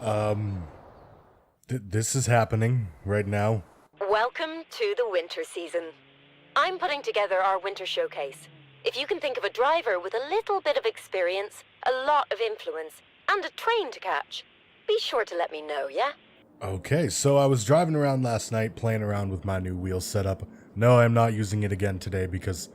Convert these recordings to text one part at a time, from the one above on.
Um, this is happening right now. Welcome to the winter season. I'm putting together our winter showcase. If you can think of a driver with a little bit of experience, a lot of influence, and a train to catch, be sure to let me know, yeah? Okay, so I was driving around last night playing around with my new wheel setup. No, I'm not using it again today because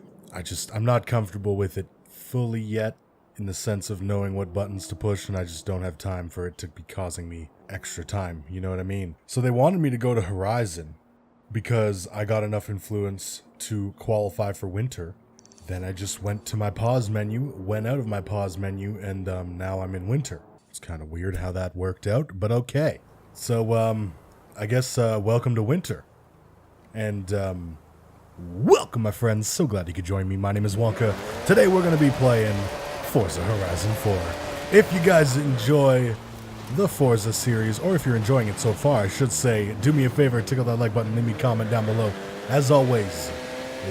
I'm not comfortable with it fully yet in the sense of knowing what buttons to push, and I just don't have time for it to be causing me extra time, you know what I mean? So they wanted me to go to Horizon because I got enough influence to qualify for winter. Then I just went to my pause menu, went out of my pause menu, and now I'm in winter. It's kind of weird how that worked out, but okay. So, I guess, welcome to winter. And, welcome, my friends. So glad you could join me. My name is Wonka. Today we're going to be playing Forza Horizon 4. If you guys enjoy the Forza series, or if you're enjoying it so far, I should say, do me a favor, tickle that like button, leave me a comment down below. As always,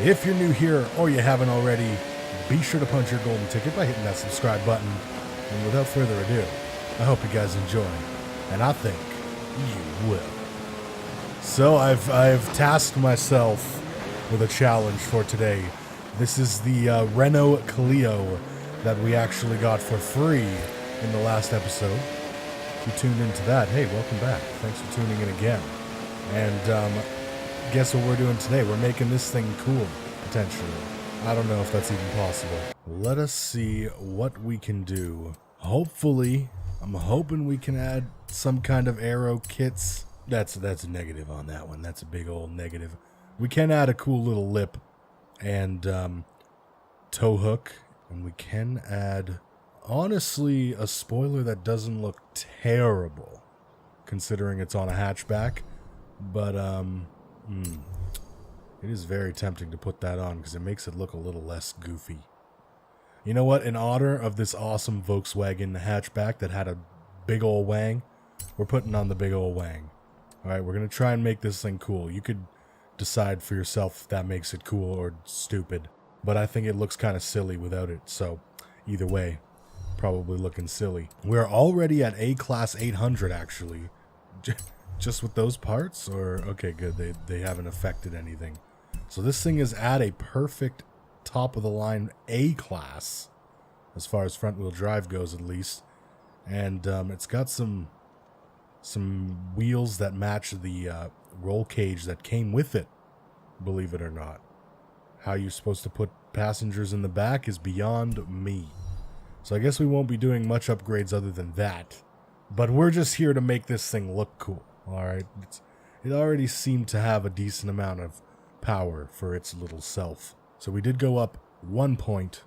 if you're new here or you haven't already, be sure to punch your golden ticket by hitting that subscribe button. And without further ado, I hope you guys enjoy. And I think you will. So I've tasked myself with a challenge for today. This is the Renault Clio that we actually got for free in the last episode. If you tuned into that, hey, welcome back. Thanks for tuning in again. And guess what we're doing today? We're making this thing cool, potentially. I don't know if that's even possible. Let us see what we can do. Hopefully, I'm hoping we can add some kind of aero kits. That's a negative on that one. That's a big old negative. We can add a cool little lip and tow hook. And we can add, honestly, a spoiler that doesn't look terrible, considering it's on a hatchback. But, it is very tempting to put that on because it makes it look a little less goofy. You know what? In honor of this awesome Volkswagen hatchback that had a big ol' wang, we're putting on the big ol' wang. Alright, we're going to try and make this thing cool. You could decide for yourself if that makes it cool or stupid. But I think it looks kind of silly without it. So, either way, probably looking silly. We're already at A-Class 800, actually. Just with those parts? Or, okay, good. They haven't affected anything. So this thing is at a perfect top-of-the-line A-Class, as far as front-wheel drive goes, at least. And it's got some wheels that match the roll cage that came with it, believe it or not. How you're supposed to put passengers in the back is beyond me. So I guess we won't be doing much upgrades other than that. But we're just here to make this thing look cool, alright? It already seemed to have a decent amount of power for its little self. So we did go up 1 point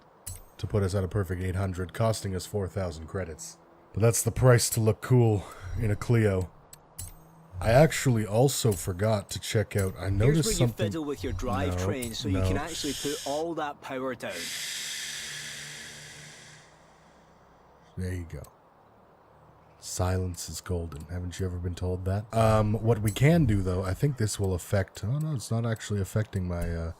to put us at a perfect 800, costing us 4,000 credits. But that's the price to look cool in a Clio. I actually also forgot to check out. I noticed Here's where something. you fiddle with your drivetrain so you can actually put all that power down. There you go. Silence is golden. Haven't you ever been told that? What we can do though, I think this will affect. Oh no, it's not actually affecting my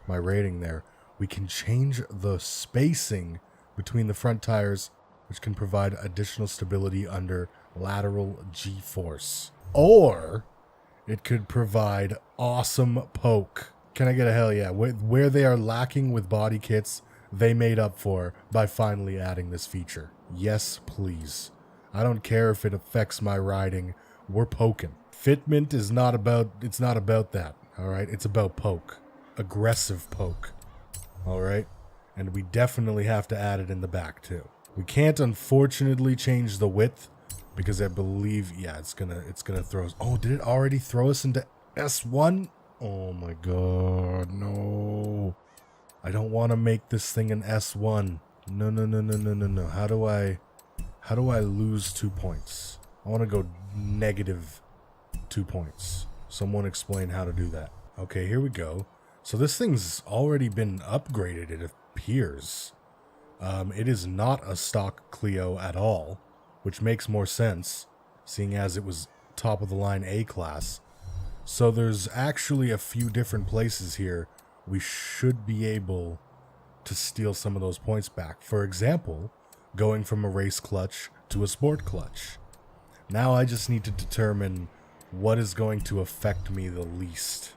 my rating there. We can change the spacing between the front tires, which can provide additional stability under lateral G-force. Or it could provide awesome poke. Can I get a hell yeah? Where they are lacking with body kits, they made up for by finally adding this feature. Yes, please. I don't care if it affects my riding. We're poking. Fitment is not about, it's not about that. All right. It's about poke. Aggressive poke. All right. And we definitely have to add it in the back too. We can't unfortunately change the width because I believe, yeah, it's gonna throw us. Oh, did it already throw us into S1? Oh my God, no. I don't want to make this thing an S1. No. How do I lose 2 points? I want to go negative 2 points. Someone explain how to do that. Okay, here we go. So this thing's already been upgraded, it appears. It is not a stock Clio at all, which makes more sense, seeing as it was top of the line A-Class. So there's actually a few different places here we should be able to steal some of those points back. For example, going from a race clutch to a sport clutch. Now I just need to determine what is going to affect me the least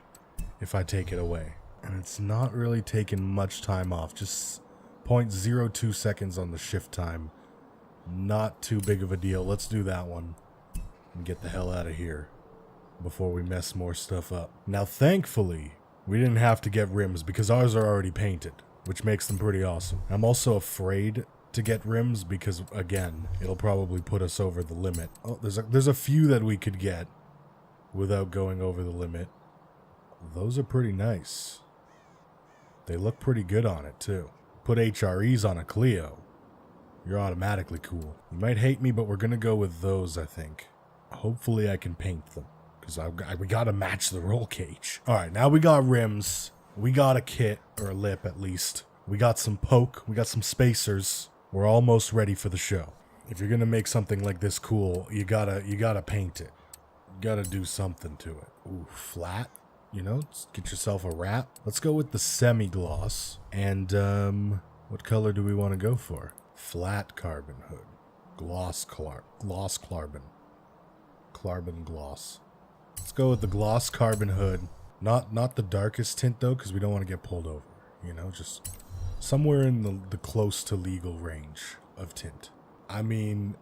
if I take it away. And it's not really taking much time off, just 0.02 seconds on the shift time. Not too big of a deal. Let's do that one and get the hell out of here before we mess more stuff up. Now, thankfully, we didn't have to get rims because ours are already painted, which makes them pretty awesome. I'm also afraid to get rims because, again, it'll probably put us over the limit. Oh, there's a few that we could get without going over the limit. Those are pretty nice. They look pretty good on it, too. Put HREs on a Clio. You're automatically cool. You might hate me, but we're gonna go with those, I think. Hopefully I can paint them, because we gotta match the roll cage. Alright, now we got rims. We got a kit, or a lip at least. We got some poke. We got some spacers. We're almost ready for the show. If you're gonna make something like this cool, you gotta paint it. You gotta do something to it. Ooh, flat? You know, get yourself a wrap. Let's go with the semi-gloss. And, what color do we want to go for? Flat carbon hood. Gloss carbon. Carbon gloss. Let's go with the gloss carbon hood. Not the darkest tint, though, because we don't want to get pulled over. You know, just somewhere in the close to legal range of tint. I mean,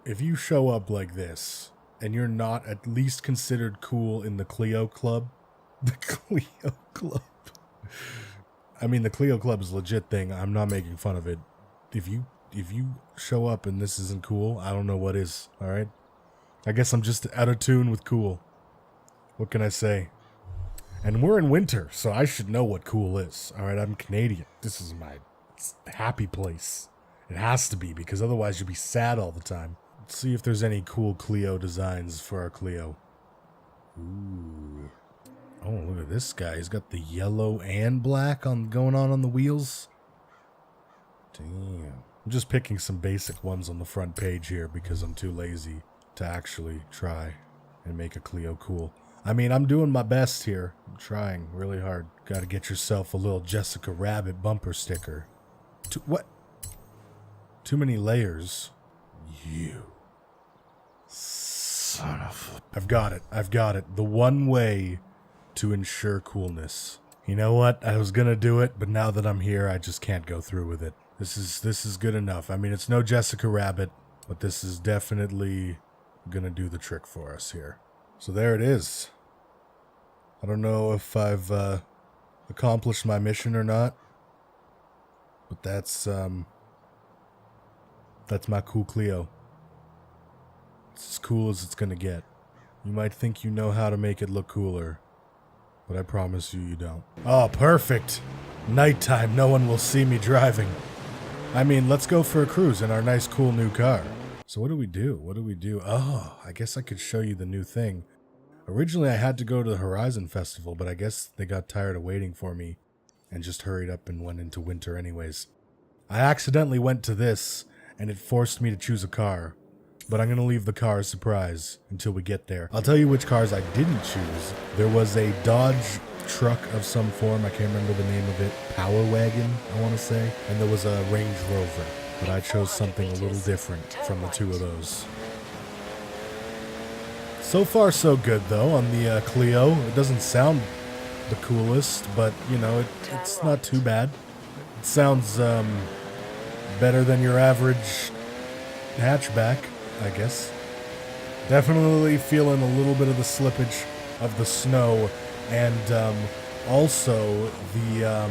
if you show up like this, and you're not at least considered cool in the Clio Club. The Clio Club. I mean, the Clio Club is a legit thing. I'm not making fun of it. If you show up and this isn't cool, I don't know what is, alright? I guess I'm just out of tune with cool. What can I say? And we're in winter, so I should know what cool is. Alright, I'm Canadian. This is my happy place. It has to be, because otherwise you'll be sad all the time. Let's see if there's any cool Clio designs for our Clio. Ooh. Oh, look at this guy. He's got the yellow and black going on the wheels. Damn. I'm just picking some basic ones on the front page here because I'm too lazy to actually try and make a Clio cool. I mean, I'm doing my best here. I'm trying really hard. Gotta get yourself a little Jessica Rabbit bumper sticker. What? Too many layers. You. Son of a... I've got it. The one way to ensure coolness. You know what? I was gonna do it, but now that I'm here, I just can't go through with it. This is good enough. I mean, it's no Jessica Rabbit, but this is definitely gonna do the trick for us here. So there it is. I don't know if I've accomplished my mission or not, but that's my cool Clio. It's as cool as it's gonna get. You might think you know how to make it look cooler, but I promise you don't. Oh, perfect. Nighttime, no one will see me driving. I mean, let's go for a cruise in our nice, cool new car. So what do we do? Oh, I guess I could show you the new thing. Originally, I had to go to the Horizon Festival, but I guess they got tired of waiting for me and just hurried up and went into winter anyways. I accidentally went to this, and it forced me to choose a car. But I'm going to leave the car a surprise until we get there. I'll tell you which cars I didn't choose. There was a Dodge truck of some form. I can't remember the name of it. Power Wagon, I want to say. And there was a Range Rover. But I chose something a little different from the two of those. So far, so good, though, on the Clio. It doesn't sound the coolest, but, you know, it's not too bad. It sounds better than your average hatchback, I guess. Definitely feeling a little bit of the slippage of the snow, and also the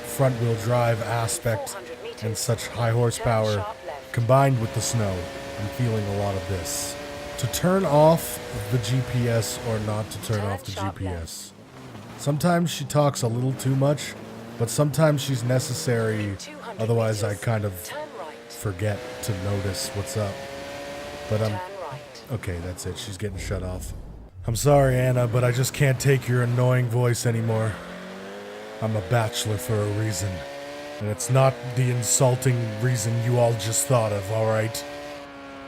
front-wheel drive aspect and such high horsepower combined with the snow. I'm feeling a lot of this. To turn off the GPS or not to turn off the GPS. Sometimes she talks a little too much, but sometimes she's necessary, otherwise I kind of forget to notice what's up. But okay, that's it. She's getting shut off. I'm sorry, Anna, but I just can't take your annoying voice anymore. I'm a bachelor for a reason. And it's not the insulting reason you all just thought of, alright?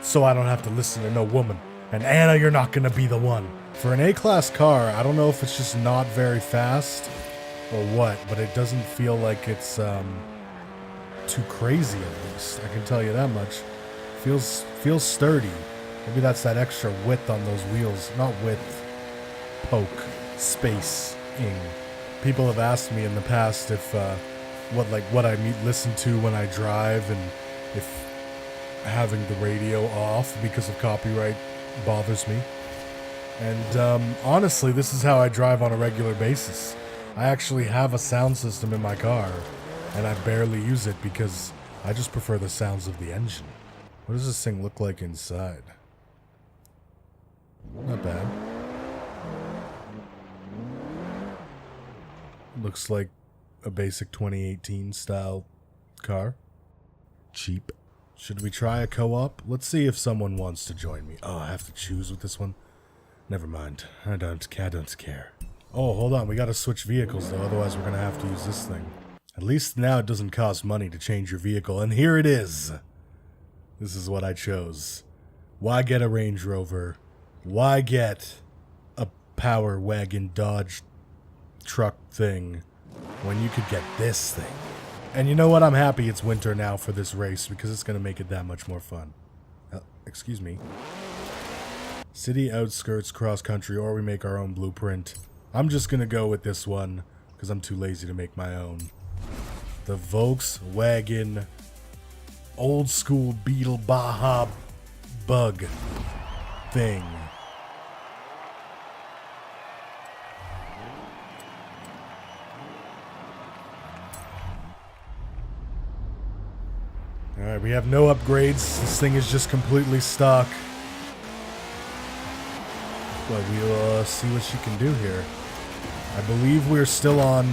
So I don't have to listen to no woman. And Anna, you're not gonna be the one. For an A-class car, I don't know if it's just not very fast or what, but it doesn't feel like it's too crazy, at least. I can tell you that much. Feels sturdy. Maybe that's that extra width on those wheels. Not width. Poke. Space-ing. People have asked me in the past if what I listen to when I drive, and if having the radio off because of copyright bothers me. And honestly, this is how I drive on a regular basis. I actually have a sound system in my car, and I barely use it because I just prefer the sounds of the engine. What does this thing look like inside? Not bad. Looks like a basic 2018 style car. Cheap. Should we try a co-op? Let's see if someone wants to join me. Oh, I have to choose with this one? Never mind. I don't care. Oh, hold on. We gotta switch vehicles, though. Otherwise, we're gonna have to use this thing. At least now it doesn't cost money to change your vehicle. And here it is. This is what I chose. Why get a Range Rover? Why get a Power Wagon Dodge truck thing when you could get this thing? And you know what? I'm happy it's winter now for this race because it's gonna make it that much more fun. Excuse me. City outskirts, cross country, or we make our own blueprint. I'm just gonna go with this one because I'm too lazy to make my own. The Volkswagen old school Beetle Baja bug thing. Alright, we have no upgrades. This thing is just completely stock. But we'll see what she can do here. I believe we're still on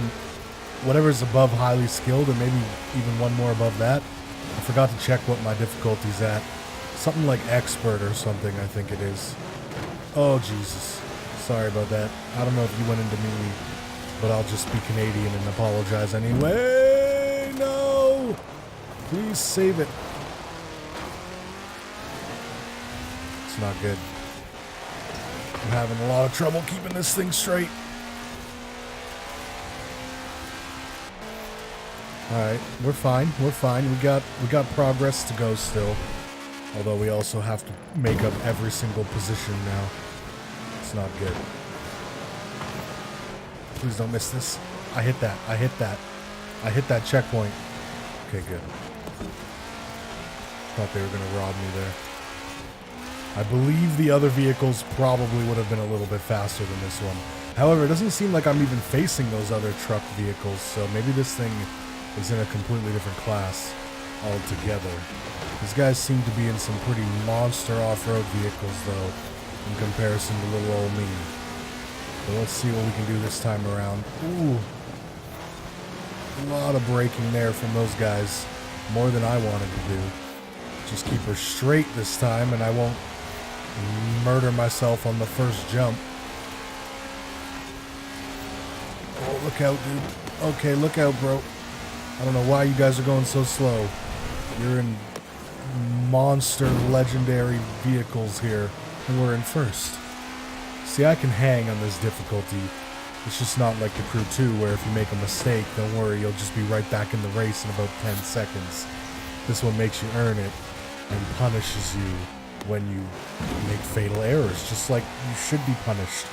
whatever's above highly skilled, or maybe even one more above that. I forgot to check what my difficulty's at. Something like expert or something, I think it is. Oh, Jesus. Sorry about that. I don't know if you went into me, but I'll just be Canadian and apologize anyway. No! Please save it. It's not good. I'm having a lot of trouble keeping this thing straight. Alright, we're fine. We're fine. We got progress to go still. Although we also have to make up every single position now. It's not good. Please don't miss this. I hit that. I hit that. I hit that checkpoint. Okay, good. Thought they were going to rob me there. I believe the other vehicles probably would have been a little bit faster than this one. However, it doesn't seem like I'm even facing those other truck vehicles, so maybe this thing is in a completely different class altogether. These guys seem to be in some pretty monster off-road vehicles, though, in comparison to little old me. So let's see what we can do this time around. Ooh. A lot of braking there from those guys. More than I wanted to do. Just keep her straight this time, and I won't murder myself on the first jump. Oh, look out, dude. Okay, look out, bro. I don't know why you guys are going so slow. You're in monster legendary vehicles here, and we're in first. See, I can hang on this difficulty. It's just not like the Crew 2, where if you make a mistake, don't worry, you'll just be right back in the race in about 10 seconds. This one makes you earn it and punishes you when you make fatal errors, just like you should be punished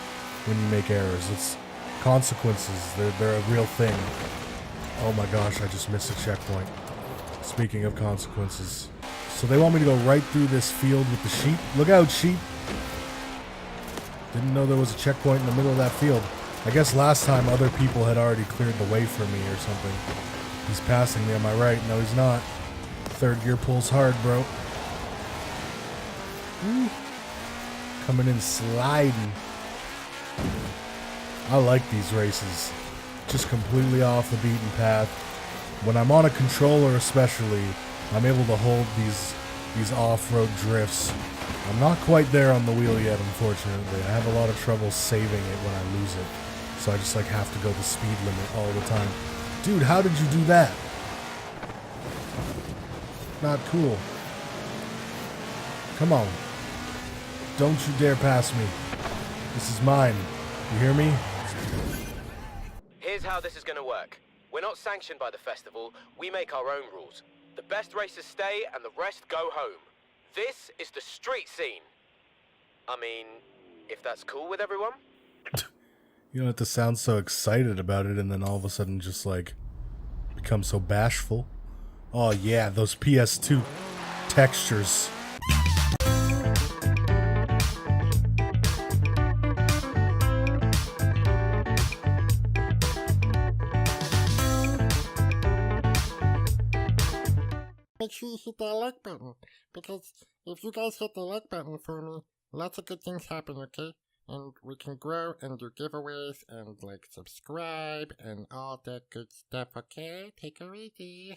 when you make errors. It's consequences. They're a real thing. Oh my gosh, I just missed a checkpoint. Speaking of consequences. So they want me to go right through this field with the sheep. Look out, sheep. Didn't know there was a checkpoint in the middle of that field. I guess last time other people had already cleared the way for me or something. He's passing me on my right. No, he's not. Third gear pulls hard, bro. Ooh. Coming in sliding. I like these races. Just completely off the beaten path. When I'm on a controller especially, I'm able to hold these off-road drifts. I'm not quite there on the wheel yet, unfortunately. I have a lot of trouble saving it when I lose it. So I just like have to go the speed limit all the time. Dude, how did you do that? Not cool. Come on. Don't you dare pass me. This is mine. You hear me? Here's how this is going to work. We're not sanctioned by the festival. We make our own rules. The best racers stay and the rest go home. This is the street scene. I mean, if that's cool with everyone? You don't have to sound so excited about it and then all of a sudden just like become so bashful. Oh yeah, those PS2 textures. Make sure you hit that like button, because if you guys hit the like button for me, lots of good things happen, okay? And we can grow and do giveaways and like subscribe and all that good stuff, okay? Take her easy.